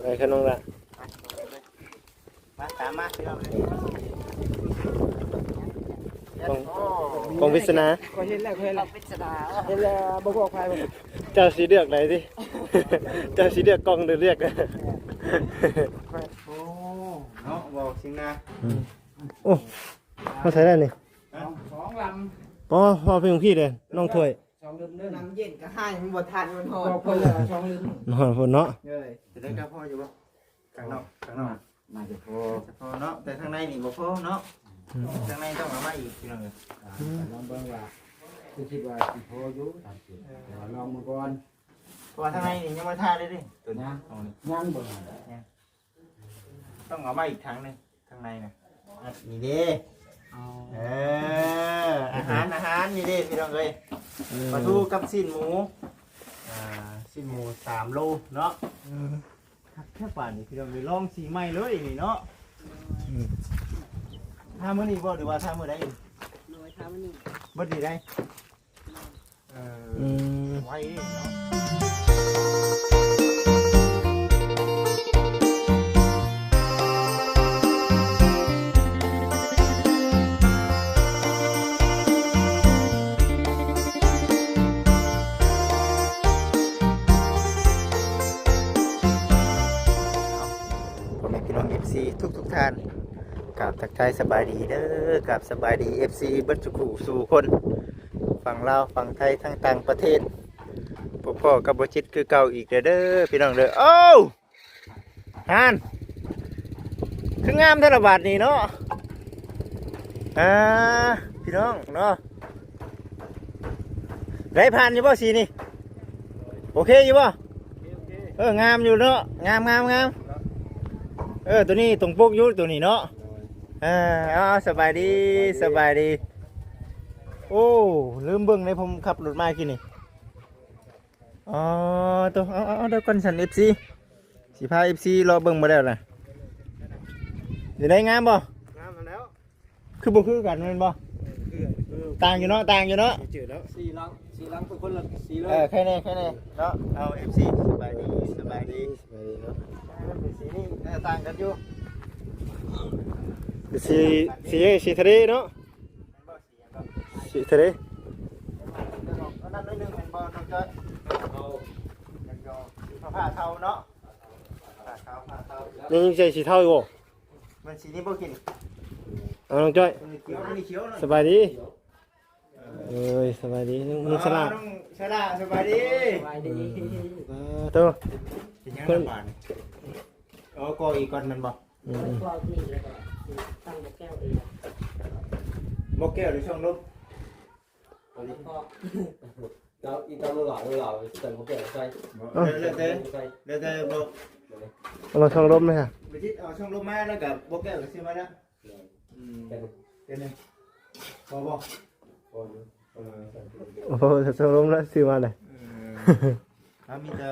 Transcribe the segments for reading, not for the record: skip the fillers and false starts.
ไปขนมละมาตามมาพี่น้องกองวิศนาก็เห็นแล้ววิศนาเห็นแล้วบ่บอกใครเจ้าสีเลือกไหนดิ เจ้าสีเลือกกองหรือเลือกโอ้เนาะบอกจริงนะโอ้เขาใช้ได้นี่2 ลำพอเพียงพี่เลยน้องถ้วย2 ลำเด้อน้ำเย็นก็ให้มันบ่ทันมันหอดคนละ2 ลำนอนฝนเนาะจะได้กระเพาะอยู่บ่ข้างนอกน่าจะพอเนาะแต่ข้างในนี่บ่พอเนาะข้างในต้องเอามาอีกพี่น้องลองเบิ่งว่าคิดว่าสิพออยู่ลองมาก่อนเพราะข้างในนี่ยังไม่ทาเลยดิตัวนี้ยังบ่ต้องเอามาอีกถังนึงข้างในน่ะนี่เด้อาหารนี่เด้พี่น้องเอ้ยปลาทูกับสิ้นหมูสิ้นหมู3 โลเนาะแค่ป่านนี่พี่น้องเลยลองสีใหม่เลยนี่เนาะถ้ามื้อนี้บ่หรือว่าถ้ามื้อใดน้อยถ้ามื้อนี้บ่ดีได้ไว้เนาะทุกท่านกับทักทายสบายดีเด้อกับสบายดี FC บัดจุกุสู่คนฝั่งลาวฝั่งไทยทั้งต่างประเทศพ่อกับบ่จิตคือเก่าอีกเด้อพี่น้องเด้อโอ้ฮานคืองามแท้ละบาดนี้เนาะพี่น้องเนาะได้ผ่านอยู่บ่สีนี่โอเคอยู่บ่งามอยู่เนาะงามตัวนี้ตรงปกยุตัวนี้เนาะสบายดีโอ้ลืมเบิ่งเลยผมขับรถมากินนี่ตัวเดี๋ยวก่อนสัน FC สิพา FC รอเบิ่งมาแล้วนะอยู่ได้งามบ่งามแล้วคือบ่คือกันแม่นบ่ต่างอยู่เนาะจืดแล้ว4 ลังเป็นคนละ4เลยแค่นี้เนาะเอา FC สบายดีเนาะสีนี่ต่างกันอยู่สีทะเลเนาะสีทะเลนั่นนิดนึงเป็นบอลต้องเจอผ้าเทาเนาะยังใส่สีเทาอยู่บ่มันสีนี้บ่กินน้องจ้อยสบายดีสบายดีมึงสลาสบายดีตัวเพิ่นก็อีกก่อนมันบ่บ่แก้วหรือช่องลมเราอีตามเราแต่บ่แก่ใส่เด้อบ่เอามาช่องลมเลยค่ะไปทิศเอาช่องลมมาแล้วก็บ่แก้วก็ซื้อมาแล้วเป็นบ่โอ้โหช่องลมแล้วซื้อมาเลยมีแต่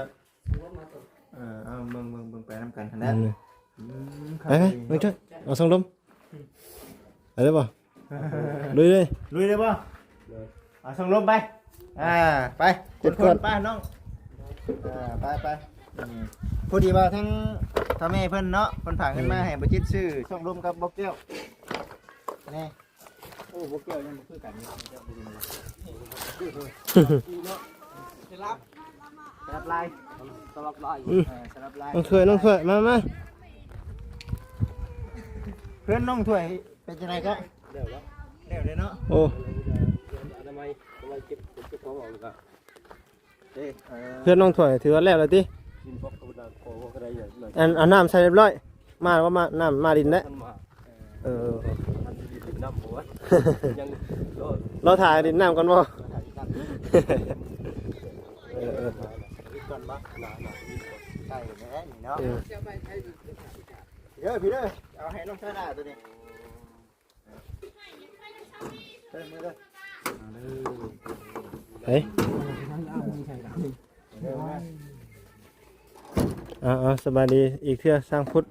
เบิ่งไปน้ำกันทันได้ไม่ใช่เอาช่องลมอะไรป่ะลุยเลยป่ะเอาช่องลมไปไปคนป้าน้องไปพอดีว่าทั้งทำให้เพิ่นเนาะเพิ่นผ่านขึ้นมาให้ประจิตซื้อช่องลมกับบ็อกเกี้ยวนี่โอ้บ็อกเกี้ยวยังบ่คือกันสลับลายน้องถ้วยมาเพื่อนน้องถ้วยเป็นยังไงก็เดี๋ยวเลยเนาะโอ้ทำไมเก็บของออกเลยเพื่อนน้องถ้วยถือว่าแล้วเลยติอันน้ำใส่เรียบร้อยมาว่ามาน้ำมาดินแล้วเราถ่ายดินน้ำกันบ่ใช่แน่นี่เนาะเดี๋ยวพี่เด้อเอาให้น้องชาดาตัวนี้เฮ้ยสบายดีอีกเทื่อสร้างพุทธ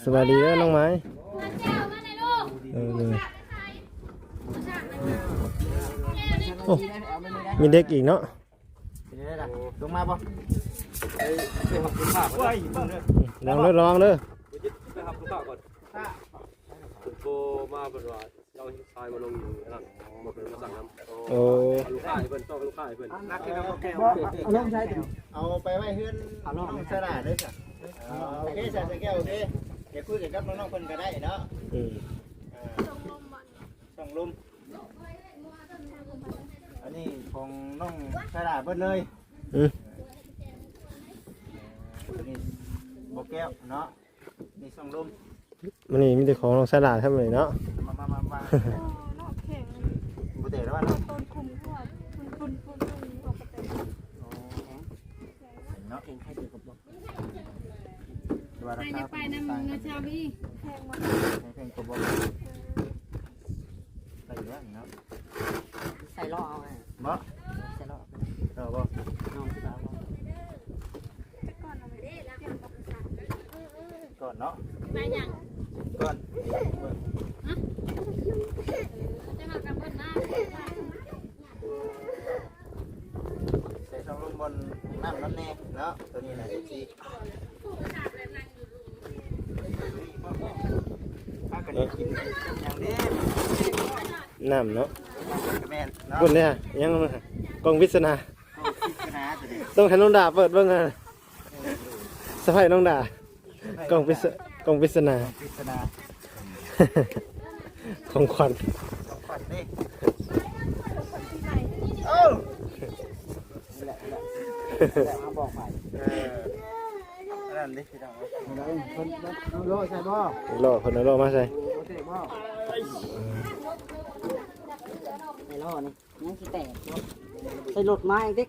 สบายดีแล้วน้องไม้ อ้มีเด็กอีกเนาะ เป็นได้ล่ะลงมาบ่ ไปหักคุณป้าก่อน ระวังเด้อ ไปหักคุณป้าก่อนโทรมาเป็นว่าเอาทรายมาลงอยู่นั่นมาเป็นมาสั่งน้ำ โอ้ ลูกค้าเพิ่นต้องลูกค้าเพิ่น นักที่เราแก้ว เอาลงใช้ดิ เอาไปไว้เฮือนน้องสระเด้อจ้ะโอเคจ้ะแก้วโอเคเดี๋ยวคุยกับน้องๆเพิ่นก็ได้เนาะ อืม ส่งลมอันนี้ของน้องสระเบิดเลย อืม อันนี้บ่แก้วเนาะนี่ส่งลม มันนี่มีแต่ของลงสลัดทำเลยเนาะ มา นอกแข่ง บ่เตะแล้วว่าเนาะ ต้นคุมพวกปุ่นออกไปเต็ม เนาะ เก่งใครดีกับบอก ว่ารา ใคร คา จะไปนำเงินชาวพี่แพงหมด แพงกว่าบ่ได้อยู่แล้วเนาะ ใส่ล้อเอาไง บ่ ใส่ล้อ บ่ น้องที่บ้าน แต่ก่อนเราไม่ได้แล้ว ก่อนเนาะ ไปยัง ก่อน จะมากับเบิ้ลหน้า ใส่ส่งลมบนน้ำนั่นแน่เนาะตัวนี้น่ะสิพากันกินอย่างนี้ น้ำเนาะ แม่นเนาะ พุ่นเนี่ยยังมันกองวิศนา พิจารณาตัวนี้ ต้องให้น้องดาเปิดเบิ่งอ่ะสะพายน้องดากองวิศนา พิจารณา ของขวัญ ขวัญนี่โอ้ แต่มาบอกไป นั่นดิพี่น้อง คนน้องโลใช่บ่ รอคนเอารอมาใส่ โอเคบ่ใส่ล้อนี่ยังสิแตกใส่รถมาเองดิ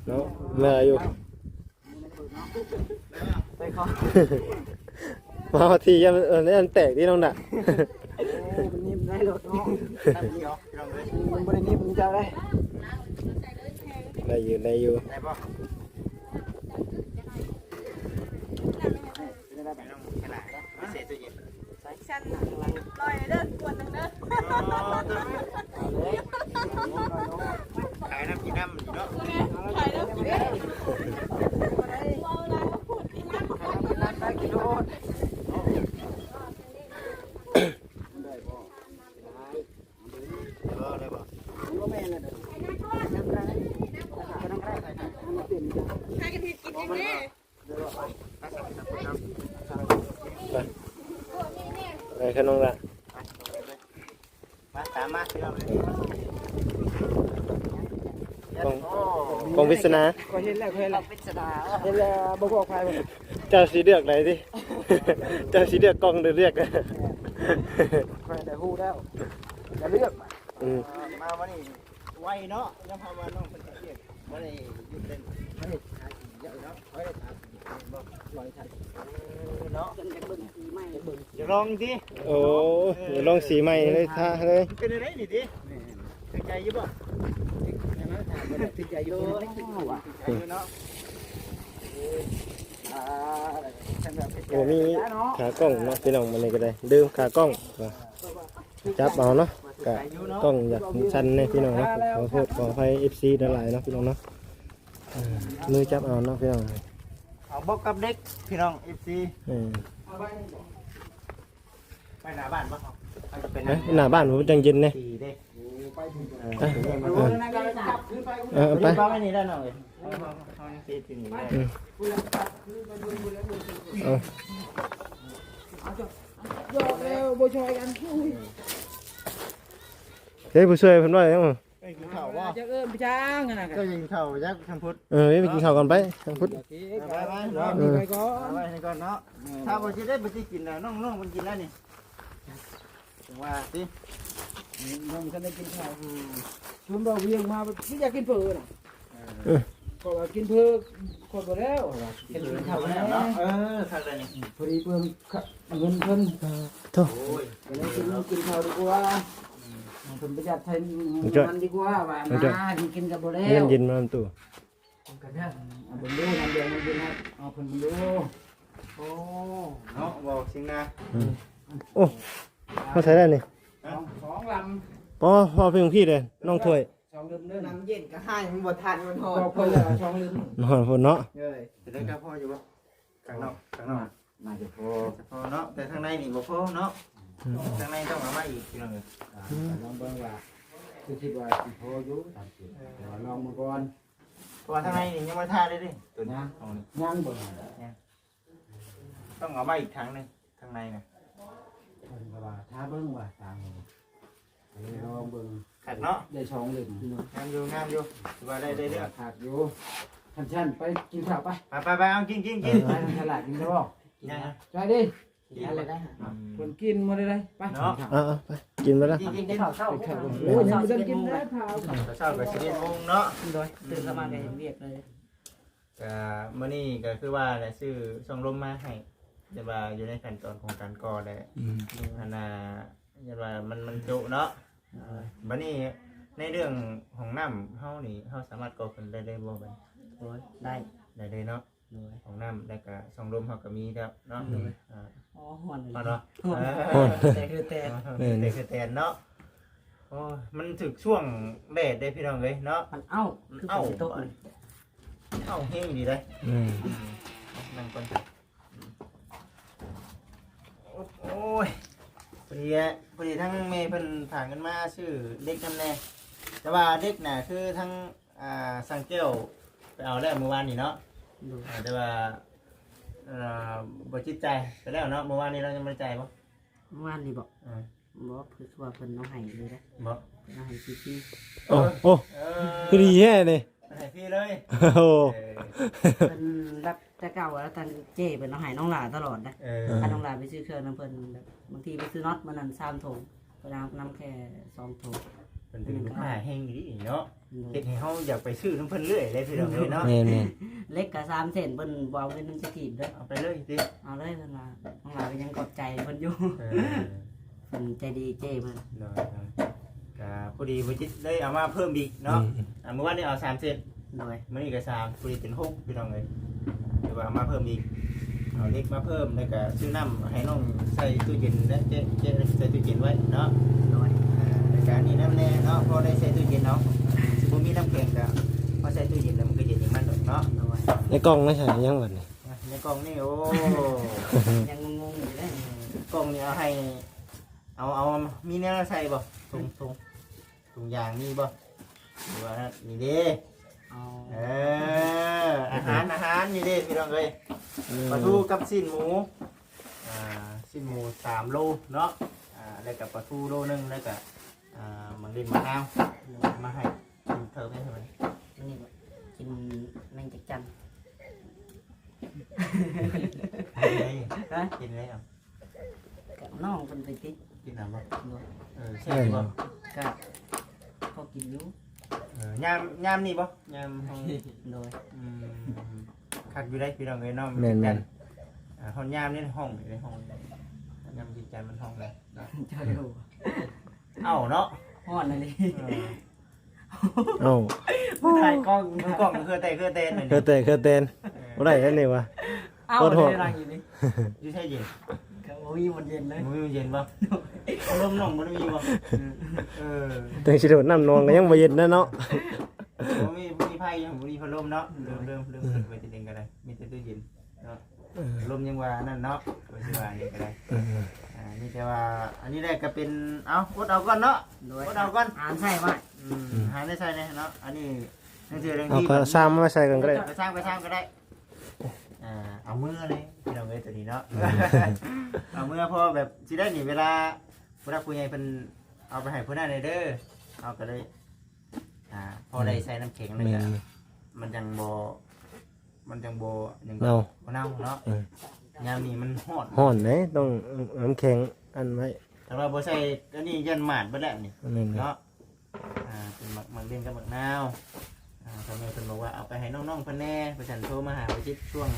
เนาะเมื่ออยู่ ไปขอ มาเอาทียังนี่อันแตกที่น้องดา มันนิ่มได้รถเนาะ นั่นพี่น้องพี่น้องเลย มันบ่ได้นิ่มมันจะได้ ได้อยู่ได้อยู่ ได้ป่ะ จะได้ พี่น้องขนาดพิเศษตัวเย็น ชั้นลอยเด้อขวดหนึ่งเด้อ ขายน้ำกินน้ำอยู่เนาะ ขายแล้วกินได้ ไปกิโล ได้ป่ะ บ่แม่นเลยน้ำได้น้ำได้มันเป็น ใครกันทีกินอย่างนี้ ไปขนมละ มาตามมาพี่น้องเลย กองวิศนา ก็เห็นแล้วเห็นแล้วพิจารณาเห็นแล้วบ่บอกใคร เจ้าสีเลือกไหนดิเจ้าสีเลือกกองหรือเลือก ใครได้ฮู้แล้วจะเลือก อืม มาวันนี้ไวเนาะยังพามาน้องเป็นเรียกวันนี้ยุดเล่น ไม่ได้ขายเยอะเนาะไม่ได้ขายบ่ลอยขาย เนาะ จนจะเบิ่งสีใหม่เบิ่ง จะลองดิ โอ้เดี๋ยวลองสีใหม่เลยท่าเลย เป็นอะไรนี่ดิถึงใจอยู่บ่ ใช่ไหมถามว่าติดใจอยู่ไม่ติดว่ะ ใจอยู่เนาะ โอ้มีขากล้องเนาะพี่น้องมันเลยก็ได้ดื่มขากล้องจับเอาเนาะกะกล้องอยากชันเนี่ยพี่น้องเนาะขอโทษขออภัย FC หลายๆเนาะพี่น้องเนาะมือจับเอาเนาะพี่น้อง เอาบอกกับเด็กพี่น้อง FC ไปหน้าบ้านบ่เป็น หน้าบ้านผมจังเย็นเนี่ย สีเด้ ไป ไป บ้านนี่ได้หน่อยเอาสีถึงนี่ได้ โยกแล้วบ่ช่วยกัน เฮ้ยผู้ช่วยเพิ่นว่าจัง ไปกินข้าวบ่ จะเอิ้นพี่ช้างนั่นน่ะ ก็ยิงข้าวยักษ์ทำพุทธ ไปกินข้าวกันไปทางพุทธ ไปไป รอมีไปก่อน ไปนี่ก่อนเนาะถ้าบ่สิได้บ่สิกินแล้วน้องๆมันกินแล้วนี่ถึงว่าสิ น้องท่านได้กินข้าวชุนบ่เวียงมาพี่อยากกินเผือน่ะก็ว่ากินเผือคนบ่แล้วกินข้าวแล้วเนาะ ข้าวเลยนี่ พอดีเพิ่นเงินเพิ่น โธ่ ก็เลยกินข้าวดีกว่าเพิ่นประหยัดใช้มันดีกว่าว่ามากินกับบ่แล้ว เย็นเย็นมาลำตัว กันเด้อเอาเบิ่งดูน้ำเดือดมันดูนะเอาเพิ่นดูโอ้ เนาะบอกสิงนะ โอ้มาใส่ได้นี่ สองล พอเพียงพี่เลยน้องถ้วย ำสอง องลืมเด้อ น้ำเย็นก็ให้มันบ่ทันมันหอ พ ด อคนละช่องลืม นอนพุ่นเนาะ เลย จะได้กับพ่ออยู่บ่ข้างนอกข้างนอก น่าจะพอ จะพอเนาะแต่ข้างในนี่บ่พอเนาะข้างในต้องเอามาอีกพี่น้องเอ้ย ลองเบิ่งว่าคือคิดว่าสิพออยู่ตามสิแต่ว่าลองมาก่อน เพราะว่าข้างในนี่ยังบ่ทาเลยดิตัวนี้ นะ เอานี่ ย่างเบิ่ง ต้องเอามาอีกครั้งหนึงข้างในน่ะ เพิ่นก็ว่าถ้าเบิ่งว่าตามนี้ลองเบิ่ง ขัดเนาะ ได้ช่องลืม งามอยู่ถือว่าได้เรื่อง ขาดอยู่ท่านไปกินข้าวไป ไปเอากิน ไปทางตลาดกินได้บ่ ยัง ใจดิ กินอะไรได้ฮะ คนกินมาได้เลยไป เนาะ เอาไปกินไปแล้ว กินได้ข้าวเช้า โอ้ยยังไม่ได้กินได้ข้าว เช้าก็สิเรียนวงเนาะ โดยตื่นขึ้นมาก็เห็นเวียกเลย ก็มื้อนี้ก็คือว่าได้ซื้อช่องลมมาให้แต่ว่าอยู่ในขั้นตอนของการก่อได้อันน่ะอย่าว่ามันจุเนาะบัดนี้ในเรื่องของน้ำเฮานี่เฮาสามารถก่อขึ้นได้บ่บัด โดยได้ ได้เลยเนาะ โดย ของน้ำแล้วก็ช่องลมเฮาก็มีแล้วเนาะอ่า อ๋อหอนเลย เอาเนาะ แต่คือแต่ เด็กคือแทนเนาะโอ้มันถึกช่วงแดดได้พี่น้องเอ้ยเนาะ มันเอ้าคือเป็นสิโต๊ะ เอ้าเฮงดีเลย นั่งก่อนโอ้ยพอดีทั้งเมย์เพิ่นผ่านกันมาชื่อเด็กนำแน่แต่ว่าเด็กน่ะคือทั้งสังเกลไปเอาแล้วเมื่อวานนี่เนาะแต่ว่าบ่จิตใจไปแล้วเนาะเมื่อวานนี้เรายังไม่ได้ใจบ่ เมื่อวานนี่บอกบอกคือว่าเพิ่นเอาให้เลยนะ บ่ เอาให้พี่ โอ้คือดีแย่เลย ให้พี่เลย โอ้ เพิ่นรับแต่เก่าแล้วทางเจ้เพิ่นเอาให้น้องหลาตลอดนะถ้าน้องหลาไปซื้อเครื่องน้ำเพิ่นแบบบางทีไปซื้อน็อตมันนั่น3ถุงเพิ่นเอาน้ำแค่2ถุง เป็นถึงลูกค้าแห้งดีเนาะเฮ็ดให้เฮาอยากไปซื้อน้ำเพิ่นเรื่อยเลยพี่น้องเอ้ยเนาะ แม่น เล็กกับ3เส้นเพิ่นบ่เอาเงินนำสถีบเด้อ เอาไปเลยสิ เอาเลยเพิ่นว่าน้องหลาก็ยังกอบใจเพิ่นอยู่เพิ่นใจดีเจ้มัน เนาะก็พอดีบ่จิตเลยเอามาเพิ่มอีกเนาะเมื่อวานนี้เอา3เซน โดย มื้อนี้ก็3พอดีเป็น6พี่น้องเอ้ยเดี๋ยวว่าเอามาเพิ่มอีกเอาเล็กมาเพิ่มแล้วก็ซื้อน้ำให้น้องใส่ตู้เย็นและเจ๊ใส่ตู้เย็นไว้เนาะ โดย รายการนี้น้ำแน่เนาะพอได้ใส่ตู้เย็นเนาะสิบ่มีน้ำแข็งก็พอใส่ตู้เย็นแล้วมันก็เย็นอย่างมันดอกเนาะ โดย ในกล้องไม่ใช่ยังบัดนี่ ในกล่องนี่โอ้ ยังงงๆอยู่เด้อก ล่องนี่เอาให้เอามีแนวใส่บ่ถุงยางมีบ่หรือว่านี่เด้ เอา อาหารนี่เด้พี่น้องเอ้ยปลาทูกับสิ้นหมูสิ้นหมู3โลเนาะแล้วก็ปลาทูโลนึงแล้วก็มันเล่นมะนาวมาให้กินเพิ่มได้ใช่ไหม นี่บ่กินแมงจักจัน กินเลยอ่ะ กับน้องเพิ่นไปติด กินน้ำบ่ โดย ใช่บ่ ก็พอกินอยู่ ยามนี่บ่ยามห้อง โดย คักอยู่ได้พี่น้องเอ้ยเนาะ แม่น ห้องยามนี่ห้องอยู่ในห้องยามจิตใจมันห้องเลย เจ้าดู เอ้าเนาะ ฮ้อนเลย เอ้า ถ่ายกล้อง กล่องคือแต่คือเต้น เคยเต้นบ่ได้แล้วนี่วะ เอ้า โคตรโหด ได้รังอยู่นี่ อยู่ใช่เย็น ก็โอ้ยมันเย็นเลย มือเย็นป่ะลมหนองมันมีป่ะถึงสิโดดน้ำนองก็ยังบ่เย็นนะเนาะ มีไพ่ยังมีพัดลมเนาะเริ่มไปติดเองกันเลยมีแต่ตู้เย็นเนาะลมยังว่านั่นเนาะก็สิว่านี่ก็ได้นี่แต่ว่าอันนี้ได้ก็เป็นเอาอดเอาก่อนเนาะ โดย อดเอาก่อน อ่านใช่ว่า หาได้ใช่เนาะอันนี้นั่นคือเรื่อง เอา ที่ ก็ซ้ำมาใส่กันก็ได้ ไปสร้างก็ได้เอามือเลยพี่น้องเอ้ยตัวนี้เนาะเอามือพอแบบสิได้หนีเวลาผู้ใหญ่เพิ่นเอาไปให้ผู้นั้นเด้อเอาก็เลยพอได้ใส่น้ำแข็งเลยก็มันจังบ่ยังบ่เน่าเนาะยามนี้มันฮ้อน เด้ต้องน้ำแข็งอันไว้ แต่ว่าบ่ใส่อันนี้ยันหมาดบ่แล้วนี่ แม่น เนาะเป็นหมักเล่นกับหมักนาวทำไมเพิ่นบอกว่าเอาไปให้น้องๆเพิ่นแน่เพิ่นโทรมาหาไปจิตช่วง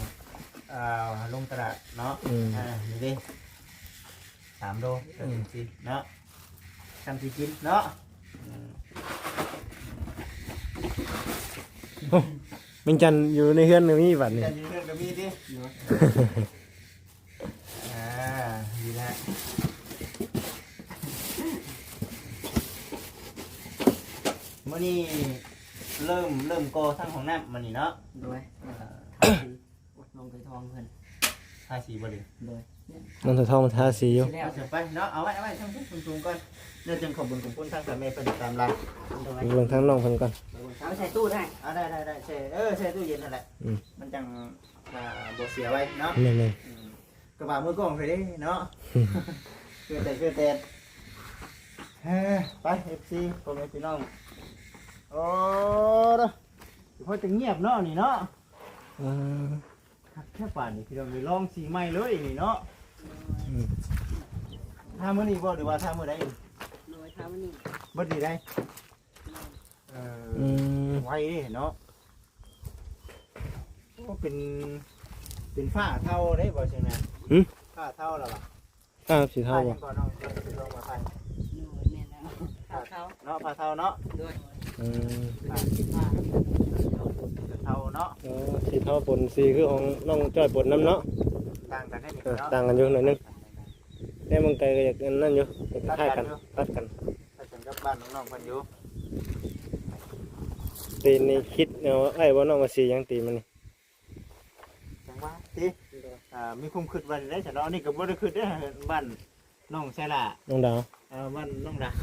ลงตลาดเนาะนี่ดิ3 โลสิเนาะทำสิกินเนาะ แมงจันอยู่ในเฮือนมีบัดนี่ จะยืนเรื่องกับมีดิดีแล้วม มื้อนี้เริ่มก่อทั้งของน้ำมื้อนี้เนาะ โดยทาสีน้องเคยทองเพิ่น ทาสีบ่ดิ โดย มันถอดทองมันทาสีอยู่ ที่แล้ว เอาเสร็จไปเนาะเอาไว้ทั้งสูงๆก่อนเดี๋ยวจึงขอบคุณทางสามีเพิ่นตามหลัง โดย เบิ่งทั้งน้องเพิ่นก่อน เอาใส่ตู้ได้ เอาได้แช่ตู้เย็นนั่นแหละ อืม มันจังบ่เสียไว้เนาะ แม่น กระบะมือกล้องไปดิเนาะเพื่อแต่ไป FC พ่อแม่พี่น้องโอ้เด้อพอจะเงียบเนาะนี่เนาะ ๆอ่า แค่ป่านนี่พี่น้องนี่ลองสีใหม่เลยนี่เนาะ อืม ถ้ามื้อนี้บ่หรือว่าถ้ามื้อใด โดยทาวันนี้ บ่ดีได้ อืม ไวดิเนาะโอ้เป็นฝ้าเท่าได้บ่ใช่ไหมฝ้าเท่าแล้วล่ะ ข้าวสีเทา ฝ้า บ่ ยังก่อนน้องลองมาใส่ โดยแม่นแล้วเขา เนาะฝ้าเท่าเนาะ โดย อืม เท่าเนาะ อ๋อสีเทาปนสีคือของน้องจ้อยปนน้ำเนาะ ต่างกันได้นี่ เออ เนาะ ต่างกันอยู่หน่อยนึงแต่บางไกลก็อยากนั่นอยู่คล้ายๆกันตัดกัน ถ้าฉันกับบ้านน้องๆเพิ่นอยู่ ตีนนี่คิดเอาไอ้ว่าน้องมาสีหยังตีมันนี่ จังว่าติมีความคิดว่าได้ฉันเนาะนี่ก็บ่ได้คิดเด้อบ้านน้องใช่ล่ะ น้องดาว บ้านน้องดาว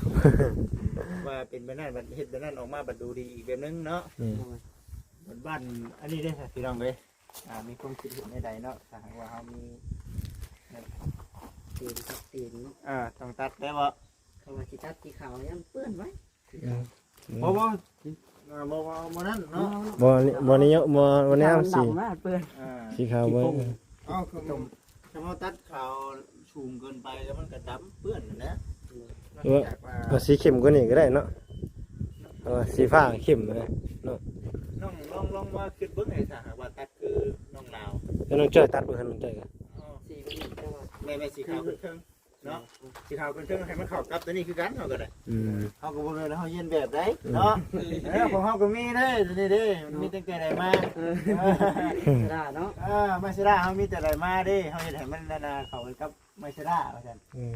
ว่าเป็นแบบนั้นบัดเฮ็ดแบบนั้นออกมาบัดดูดีอีกแบบนึงเนาะ อืม บ้านอันนี้ได้อพี่น้องเอ้ยมีความคิดเห็นในใดเนาะถ้าหากว่าเฮามี ตีนเนาะ ต้องตัดได้บ่ เขาว่าสิตัดสีขาวยังเปื้อนไว้ บ่นั่นเนาะ บ่นี้บ่วันนี้เอาสี ดำมากเปื้อน สีขาวบ่ คือถ้าเฮาตัดขาวชุ่มเกินไปแล้วมันก็ดำเปื้อนนะ เอาสีเข้มกว่านี้ก็ได้เนาะเอาสีฟ้าเข้มนะ น้องลองว่าคิดเบิ่งให้ถ้าหากว่าตัดคือน้องลาว แล้วน้องจ้อยตัดบ่ทันน้องจ้อยก็ สีมันแต่ว่า แม่สีขาวครึ่งเนาะสีขาวครึ่งให้มันเข้ากับตัวนี้คือกันเฮาก็ได้ อืม เฮาก็บ่แม่นว่าเฮาเย็นแบบใดเนาะของเฮาก็มีเด้นี่เด้มันมีตั้งแต่ใดมา ได้เนาะ มาซิราเฮามีแต่ใดมาเด้เฮาเฮ็ดให้มันนาเข้ากันกับมาซิราว่าซั่น อืม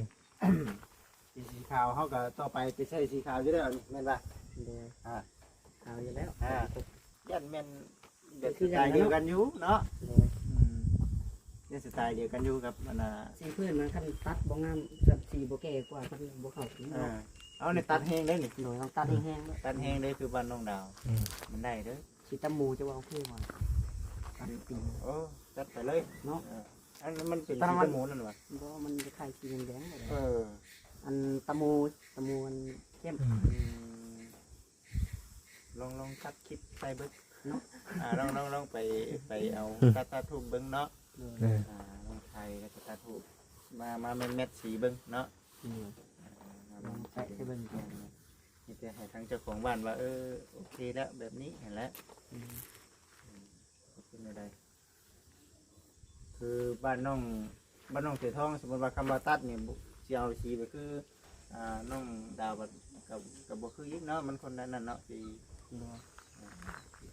สีขาวเฮาก็ต่อไปไปใช้สีขาวอยู่แล้วนี่แม่นบ่ เดี๋ยวขาวอยู่แล้ว ยันแม่นเด็กสไตล์เดียวกันอยู่เนาะเด็กสไตล์เดียวกันอยู่กับมันสีพื้นมันคันตัดบ่งามกับสีบ่แก่กว่าคันบ่เข้าถึง เอาในตัดแห้งได้นี่ โดยต้องตัดแห้งๆ ตัดแห้งได้คือบ้านน้องดาวมันได้เด้อ สีตะมูจะว่าโอเคบ่ตัดตีน โอ้ตัดไปเลย เนาะ อันนั้นมันเป็นสีหมูนั่นวะ บ่มันจะคล้ายสีแดงๆเลย อ อันตะมูมันเข้ม ลองตัดคลิปไปเบิ้งเนาะลองไปเอาตัดทูบเบิ้งเนาะลองไทยก็จะตัดทูบมาเม็ดสีเบิ้งเนาะ ลองใช้ให้เบิ่งก่อน นี่จะให้ทางเจ้าของบ้านว่าโอเคแล้วแบบนี้เห็นแล้วเป็นอะไรคือบ้านน้องเสือทองสมมติว่าคำว่าตัดเนี่ยจะเอาสีไปคือน้องดาวกับบ่คือยิ่งเนาะมันคนนั้นเนาะสี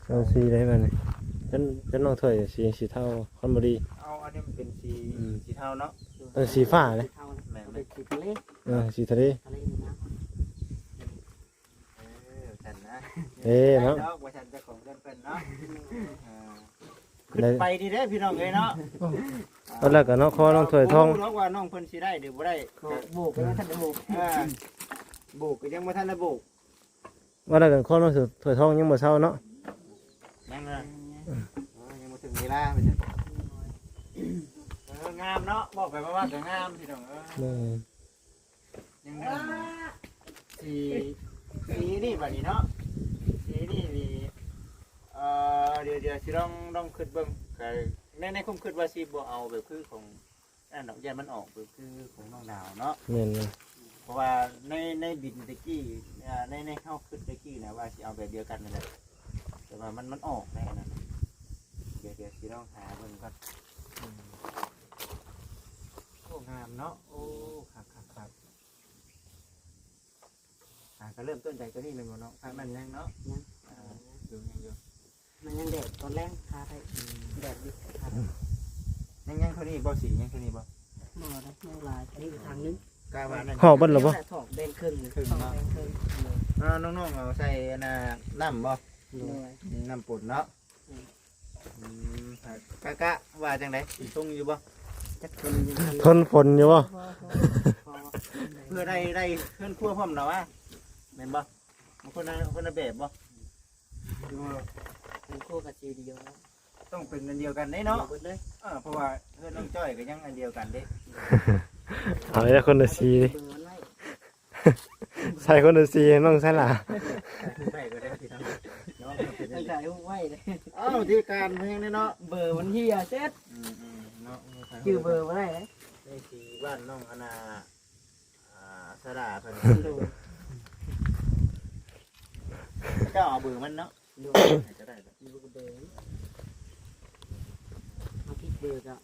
เอาสีได้บ่นี่ฉันน้องถ้วยสีเทาคอนบ่ดี เอาอันนี้มันเป็นสีเทาเนาะ สีฟ้าเลย แม่น เป็นสีทะเล สีทะเล ทะเลนี่นะ ฉันนะ เนาะ ว่าฉันจะของเพื่อนเนาะขึ้นไปดีเด้อพี่น้องเลยเนาะ ตอนแรกก็น้องคอน้องถ้วยทอง รู้ว่าน้องเพิ่นสิได้หรือบ่ได้ โบกแล้วท่านโบก บุกก็ยังบ่ทันได้บุก ว่าแล้วกันคอน้องถ้วยทองยังบ่เช้าเนาะ ยังนะยังบ่ถึงเวลาไปซั่นงามเนาะบอกไปว่าก็งามพี่น้องยังสีนี่บัดนี้เนาะสีนี่มีเดี๋ยวสิลองคิดเบิ่งก็ในความคิดว่าสิบ่เอาแบบคือของนั่นดอกยามันออกแบบคือของน้องดาวเนาะ แม่น เพราะว่าในบินตะกี้ในเข้าขึ้นตะกี้นะว่าสิเอาแบบเดียวกันนั่นแหละแต่ว่ามันออกแน่นะเดี๋ยวสิลองหาเบิ่งก่อนโอ้งามเนาะโอ้ครับก็เริ่มต้นจากตัวนี้เลยเนาะทางนั้นยังเนาะอยู่มันยังแดดตอนแรกทาไปแดดดิทา ยังเท่านี้บ่สียังเท่านี้บ่ บ่ได้ไม่ลายอันนี้ทางนึง กาว่านั่น หอบเบิดแล้วบ่ ถอกแดงครึ่งถอกแดงครึ่ง น้องๆเอาใส่น้ำบ่น้ำปุ่นเนาะกะว่าจังไดสิส่งอยู่บ่ จักคนยัง ทนฝนอยู่บ่ เพื่อได้เพื่อนครัวพร้อมเนาะว่าแม่นบ่บางคนคนละแบบบ่ เป็นโคกับซีเดียว ต้องเป็นอันเดียวกันเด้เนาะ เบิดเลย เพราะว่าเพื่อนน้องจ้อยก็ยังอันเดียวกันเด้ เอาเลยคนละสีดิ เบอร์มันไว้ ใส่คนละสีน้องใส่ล่ะ ได้ก็ได้ที่ทั้งเนาะเป็น ตั้งใจไว้เลย ที่การเพลงเนาะ เบอร์มันเฮียเซ็ต เนาะ ชื่อเบอร์มาได้เลย ได้สีบ้านน้องอนาสระเพิ่น ดู เจ้าเอาเบอร์มันเนาะ ดู จะได้แบบ ดูเบอร์เอาพิกเบอร์ก็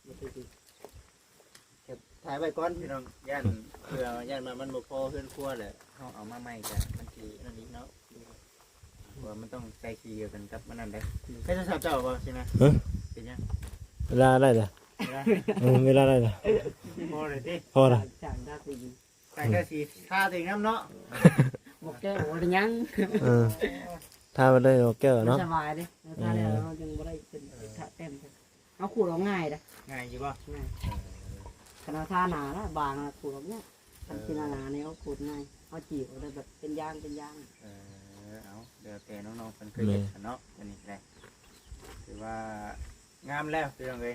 ไม่ติด ถ่ายไว้ก่อนพี่น้องย่านเพื่อย่านมันบ่พอเพื่อนครัวแหละเฮาเอามาใหม่จ้ะมันสินั่นนี่เนาะว่ามันต้องใจขี้เดียวกันกับมันนั่นได้ใช้โทรศัพท์เจ้าบ่ใช่ไหมเป็นยัง เวลาได้จ้ะเวลาได้จ้ะ พอเลยดิ พอละ จางได้ตี ใส่ก็สีท่าถึงน้ำเนาะ หมกแก้วหรือยัง ถ้าไปเลยโอเคเนาะ สบายเลยถ้าแล้วเรายังไม่ได้เป็นเต็มเอาขูดออกง่ายนะ ง่ายอยู่ป่ะ ง่ายขนาดท่าหนาแล้วบางขูดออกเนี่ยทำที่หนาเนี่ยเอาขูดง่ายเอาจีบเอาได้แบบเป็นยางเอาเดี๋ยวแต่น้องๆเป็นเคยเห็นเนาะอันนี้แหละถือว่างามแล้วพี่น้องเลย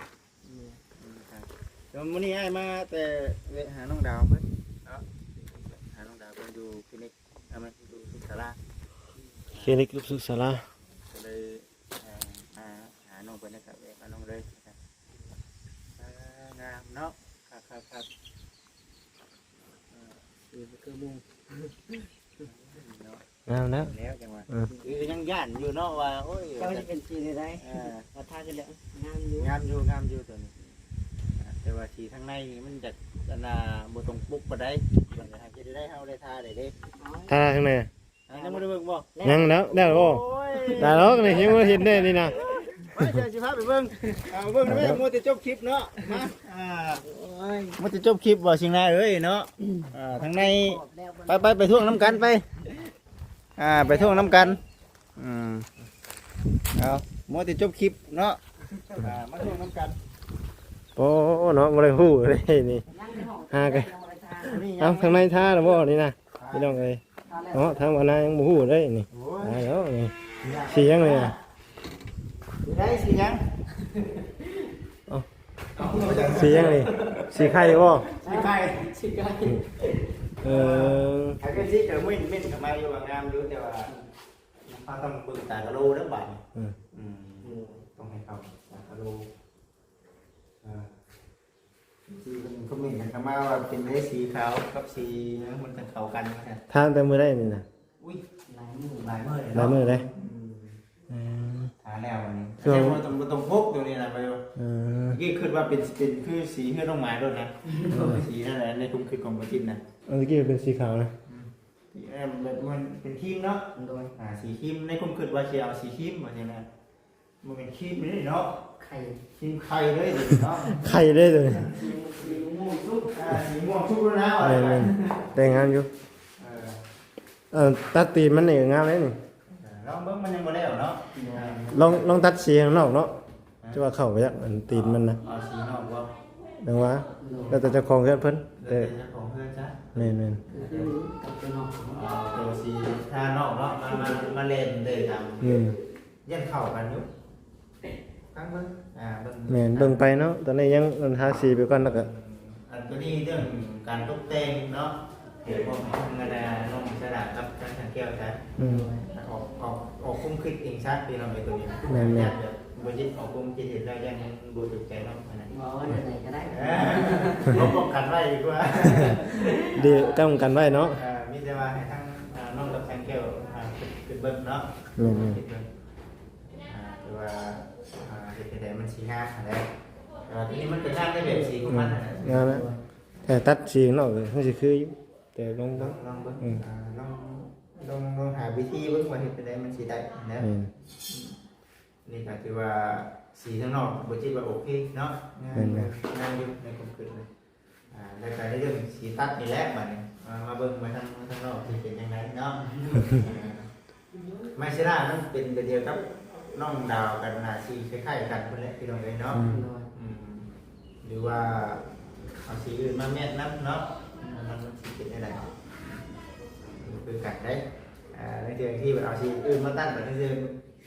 เดี๋ยวมื้อนี้ให้มาแต่เวะหาน้องดาวเพิ่นเนาะหาน้องดาวเพิ่นอยู่คลินิกมันอยู่สุขศาลา คลินิกลูกศึกษาละ ก็เลยหาน้องเพิ่นนะครับเวะมาน้องเลยงามเนาะครับ คือมุง งามแล้ว แล้วจังหวะยังย่านอยู่เนาะว่าโอ้ย ก็จะเป็นจีนได้มาท่ากันแล้วงามอยู่ งามอยู่ตัวนี้แต่ว่าสีทางในมันจะบ่ตรงปุกบ่ได้มันจะหาจะได้เฮาได้ทาได้เด้ ถ้าข้างใน ยังบ่ได้เบิ่งบ่ ยังแล้วได้แล้วบ่ได้แล้วนี่ยังบ่เห็นได้นี่นะ ไปเดี๋ยวสิพาไปเบิ่งเบิ่งได้มัวแต่จบคลิปเนาะมามัวแต่จบคลิปบ่สิงนาเอ้ยเนาะทางในไปท่วงน้ำกันไปไปท่วงน้ำกันเอามัวแต่จบคลิปเนาะมาท่วงน้ำกัน โอ้เนาะบ่ได้ฮู้เลยนี่หากันเอาข้างในท่าแล้วบ่นี่นะพี่น้องเอ้ยเนาะทางวันนายังบ่ฮู้เลยนี่ได้แล้วนี่สียังเลยอ่ะ ได้สิยัง สียังเลยสีไข่บ่ สิไก่ ไอ้ก็สิเกิดมิ้นกับมาอยู่งามอยู่แต่ว่าเขาต้องเบิ่งตากะโลเด้อบัดต้องให้เขาตากะโลที่เป็นคอมเมนต์กันมาว่าเป็นได้สีขาวกับสีนั้นมันจะเข้ากันนะ ทานแต่มื้อได้นี่นะ อุ้ย ลายมือ หลายมื้อเลย หลายมื้อเลย หาแล้ววันนี้แต่ว่าต้องพกตัวนี้นะไปเมื่อกี้คิดว่าเป็นคือสีเฮือน้องหมาด้วยนะสีนั่นแหละในคุ้มคิดของประจิตนะ อันนี้เป็นสีขาวนะ แบบมันเป็นครีมเนาะ โดย สีครีมในคุ้มคิดว่าจะเอาสีครีมมาเนี่ยนะมันเป็นครีมนี่เนาะ ไข่ ครีมไข่เลยเนาะ ไข่ได้เลย สีม่วงสุก สีม่วงชุบแล้วนะ แต่งามอยู่ตัดตีนมันนี่งามเลยนี่ ลองเบิ้งมันยังบ่ได้เนาะ ลองตัดสีข้างนอกเนาะจะว่าเข้าไปยักอันตีนมันนะ เอาสีนอกว่า ดังว่าแล้วแต่เจ้าของเพื่อนเพิ่น เดี๋ แต่ ยวจะของเพื่อนจ้ะ แม่น คือกับตัวนอก ตัวสีทานอกเนาะมาเล่นเลยท ๆนี่ ำยันเข้ากันอยู่ครั้งเบิ้งเบิ้ง แม่นเบิ่งไปเนาะตอนนี้ยังทาสีไปก่อนแล้วก็ อันตัวนี้เรื่องการตกแต่งเนาะเดี๋ยวผมทำงานน้องสระกับทางทางแก้วใช่ออกคุ้มคิดเองชัดพี่น้องไปตัวนี้บริจิตออกคุ้มคิดเห็นแล้วยังบูถูกใจน้องขนาดนี้ บอกว่าไหนก็ได้ เขาป้องกันไว้ดีกว่า ดีก้ำกันไว้เนาะ มีแต่ว่าให้ทั้งน้องกับทางแก้วคือเบิ้งเนาะหรือว่าเหตุใดมันสีงามอะไรทีนี้มันเป็นงามได้แบบสีของมัน งามนะแต่ตัดสีข้างนอกเลยมันสิคืออยู่แต่ลอง ลองเบิ้งลองหาวิธีเบิ้งว่าเหตุใดมันสีได้นะนี่ก็คือว่าสีข้างนอกบริจิตว่าโอเคเนาะงามอยู่ในความคิดเลยแล้วก็ในเรื่องสีตัดนี่แหละบัดนี้ มาเบิ่งมาทางนอกสิเป็นจังไดเนาะไม่ใช่ล่ะนั่นเป็นเดียวกับน้องดาวกันนาสีคล้ายๆกันพุ่นแหละพี่น้องเอ้ยเนาะหรือว่าเอาสีอื่นมาแม่นนับเนาะมันสิเป็นได้คือกันได้ในเดือนที่เอาสีอื่นมาตั้งแบบนี้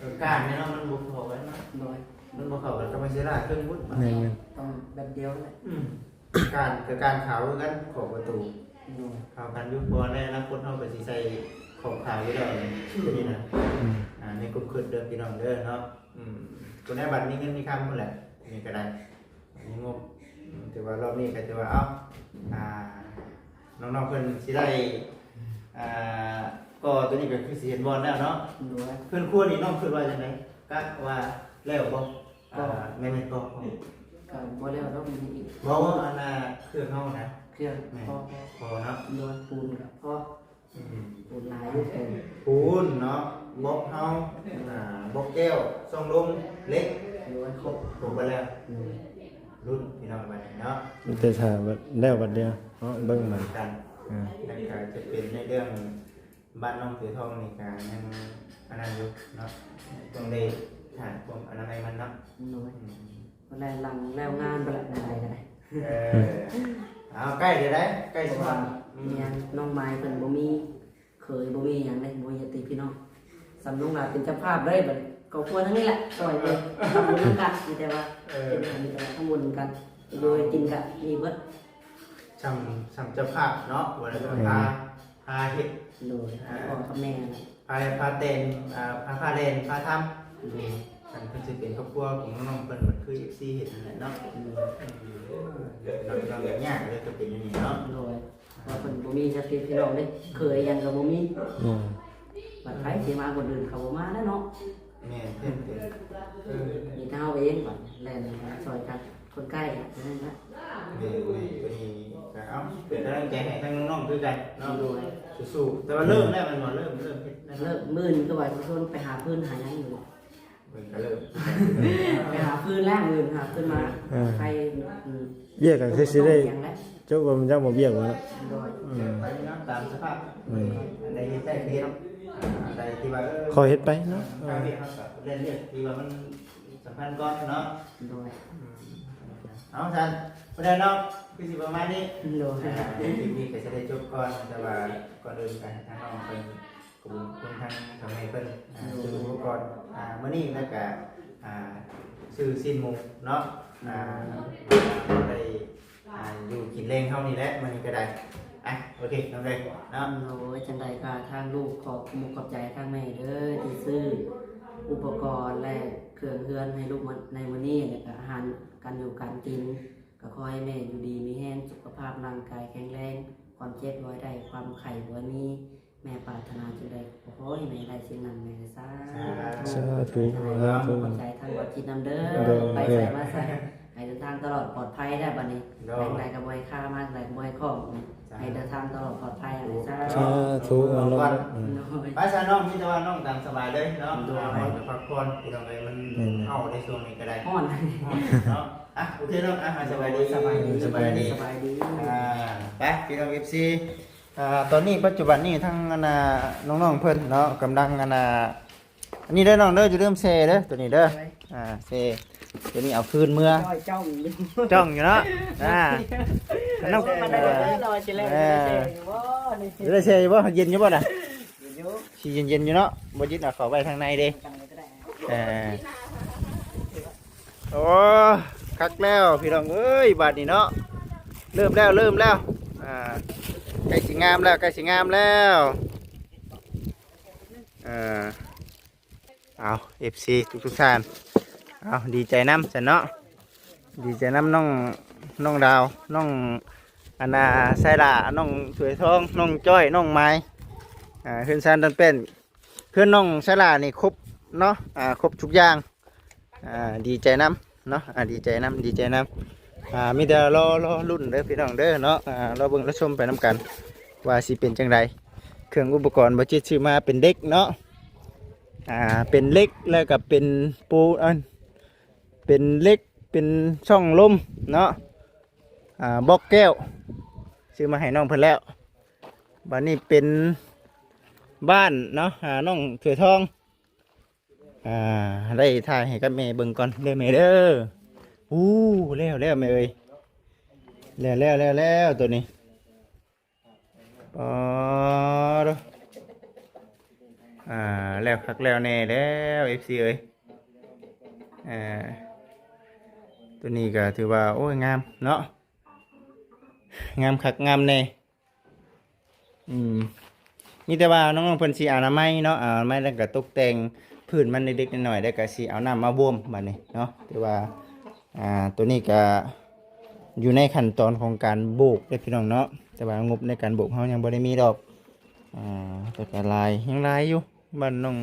คือการเนี่ยเนาะมันบุกเข้ากันเนาะมันบุกเข้ากันก็ไม่ใช่ล่ะเครื่องวุ้น ต้องแบบเดียวเลย การคือการขาวกันของประตูขาวกันยุบบอลได้นะคนเท่ากับสีใส่ของขาวอยู่แล้วนี่นะในกลุ่มขึ้นเดิมพี่น้องเด้อเนาะตัวนี้บัตรนี้เงินมีคำหมดแหละนี่ก็ได้นี่งบถือว่ารอบนี้ก็ถือว่าน้องๆเพิ่นสิได้ก็ตัวนี้ก็คือสีเห็นบอลแล้วเนาะเพื่อนคู่นี่น้องคือว่าอย่างไรก็ว่าแล้วบ่ไม่ก็ ก็บ่แล้วต้องมีอีก บอกว่าอันน่ะเครื่องเข้านะ เครื่องพอ พอเนาะ นวลปูนกับพอปูนลายลูกปูน ปูนเนาะบล็อกเฮาบล็อกแก้วซองลมเล็ก นวลครบ ถูกไปแล้วรุ่นพี่น้องบัดนี้เนาะ แต่ถ้าแล้วบัดเดียวเนาะเบิ่ง เห มั มื น อนกันแล้วก็จะเป็นในเรื่องบ้านน้องถือทองนี่ก็ยังอันนั้นอยู่เนาะต้องได้หาพวกอนามัยมันเนาะ นวลวันแรกหลังแล้วงานไปละได้ก็ได้ เอาใกล้เดี๋ยวได้ใกล้ เพ สิ ราะ มา ว่าเนี่ยน้องไม้เพิ่นบ่มีเคยบ่มีหยังเลยบ่มีญาติพี่น้องสำนุงหลานเป็นเจ้าภาพเลยบัดก็ควรทั้งนี้แหละซอยเด้ทำบุญนำกันมีแต่ว่าเป็นอันนี้ก็ทำบุญกันโดยกินกันมีเบิด ช่ำเจ้าภาพเนาะวันนี้พาเฮ็ด โดยพ่อกับแม่นะ พาเต้นพาเล่นพาทำกันก็จะเป็นครอบครัวของน้องๆเพิ่นมันคือ FC เห็นนั่นแหละเนาะเราแบบยากเลยก็เป็นอย่างนี้เนาะ โดยว่าเพิ่นบ่มีญาติพี่น้องเด้เคยหยังก็บ่มีบัดไผสิมาคนอื่นเขาบ่มาแล้วเนาะ แม่เพิ่นมีแต่เฮาเองบัดแล่นซอยกันคนใกล้นั่นนะ ตัวนี้ก็เอาเป็นกำลังใจให้ทั้งน้องๆคือกันเนาะสู้ๆแต่ว่าเริ่มแล้วมันบ่เริ่มเฮ็ดนะ เลิกมื้อนี้ก็ว่าสิชวนไปหาพื้นหาหยังอยู่ เพิ่นก็เริ่ม ไปหาพื้นแล้วมื้อหาพื้นมาใคร เบี้ยก็คือสิได้ หยังแล้ว เจ้าบ่มันจังบ่เบี้ยบ่เนาะ โดย ตามสภาพในเฮ็ดได้เฮ็ดใดที่ว่า คอยเฮ็ดไปเนาะ การเรียนครับเรียนที่ว่ามันสำคัญก่อนเนาะ โดย เอาท่านประเด็นเนาะคือสิประมาณนี้ โดย คลิปนี้ก็จะได้จบก่อนแต่ว่าก่อนอื่นกันทางน้องเป็นกลุ่มคนทางทำไมเพิ่นซื้ออุปกรณ์มื้อนี้แล้วก็ซื้อสิ้นหมูเนาะได้อยู่กินแรงเฮานี่แหละมื้อนี้ก็ได้โอเคน้องเลยเนาะ โอ้ยจังใดก็ทางลูกขอบมุกขอบใจทางแม่เด้อที่ซื้ออุปกรณ์และเครื่องเฮือนให้ลูกมันในมื้อนี้แล้วก็อาหารการอยู่การกินก็ขอให้แม่อยู่ดีมีแรงสุขภาพร่างกายแข็งแรงความเจ็บบ่ได้ความไข้บ่มีแม่ปรารถนาจังใดขอให้แม่ได้สิ่งนั้นแม่สา สาธุ ข สาธุ อบใจทางวัดจิตนำเด้อไปใส่มาใส่ให้เดินทางตลอดปลอดภัยได้บัดนี้แรงใดก็บ่ให้ค่ามากแรงบ่ให้ข้องให้เดินทางตลอดปลอดภัยอะไรซะ สาธุเอาลง ไปซะน้องมีแต่ว่าน้องตามสบายเลยเนาะพักผ่อนที่ตรงไหนมันเฮาในช่วงนี้ก็ได้ ฮ้อน เนาะโอเคเนาะสบายดี สบายดี สบายดี สบายดี ไปพี่น้อง FC ตอนนี้ปัจจุบันนี้ทั้งน้องๆเพิ่นเนาะกำลังอันนี้เด้อน้องเด้อจะเริ่าลืมเซเด้อตัวนี้เด้อเซตัวนี้เอาคืนเมื่อ จ้อง จ้องอยู่เนาะน้อง มันได้รอสิแล้วบ่นี่ ได้เซอยู่บ่เย็นอยู่บ่ล่ะสิเย็นๆอยู่เนาะบ่ยิดเอาเข้าไปทางในเด้โอ้คักแล้วพี่น้องเอ้ยบาดนี้เนาะเริ่มแล้วใกล้สิงามแล้วเอา FC ทุกท่านเอาดีใจน้ำจันเนาะดีใจน้ำน้องดาวน้องไซร่าน้องสวยทองน้องจ้อยน้องไม้เพื่อนซานตันเป็นเพื่อนน้องไซร่านี่ครบเนาะครบทุกอย่างดีใจน้ำเนาะดีใจน้ำมีแต่รอรุ่นเด้อพี่น้องเด้อเนาะเราเบิ่งเราชมไปน้ำกันว่าสิเป็นจังไรเครื่องอุปกรณ์บัจิตซื้อมาเป็นเด็กเนาะเป็นเล็กแล้วกับเป็นปูเป็นเล็กเป็นช่องลมเนาะบล็อกแก้วซื้อมาให้น้องเพิ่นแล้ว บ้านนี้เป็นบ้านเนาะน้องเถื่อทองได้ถ่ายให้กับแม่เบิ่งก่อนเด้อแม่เด้อแล้วแม่เอ้ยแล้วตัวนี้ดูแล้วคักแล้วแน่แล้วFC เอ้ยตัวนี้ก็ถือว่าโอ้ยงามเนาะงามคักงามแน่มีแต่ว่าน้องๆเพิ่นสิอนามัยเนาะอนามัยแล้วก็ตกแต่งพื้นมันเล็กๆน้อยๆแล้วก็สิเอาน้ำมาบ่มบัดนี้เนาะแต่ว่าตัวนี้ก็อยู่ในขั้นตอนของการโบกเด้อพี่น้องเนาะแต่ว่างบในการโบกเฮายังบ่ได้มีดอกแต่ก็ลายยังลายอยู่บ้านน้อง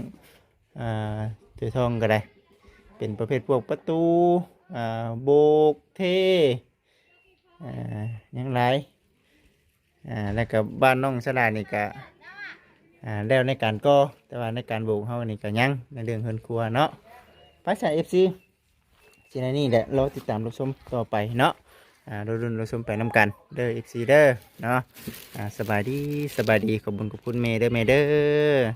เถือทองก็ได้เป็นประเภทพวกประตูโบกเทยังหลายแล้วก็บ้านน้องสลานี่ก็แล้วในการก่อแต่ว่าในการโบกเฮานี่ก็ยังในเรื่องเฮือนครัวเนาะภาษา FC สิในนี่แหละรอติดตามรับชมต่อไปเนาะรุ่นรับชมไปนำกันเด้อ FC เด้อเนาะสบายดีขอบคุณเมย์เด้อ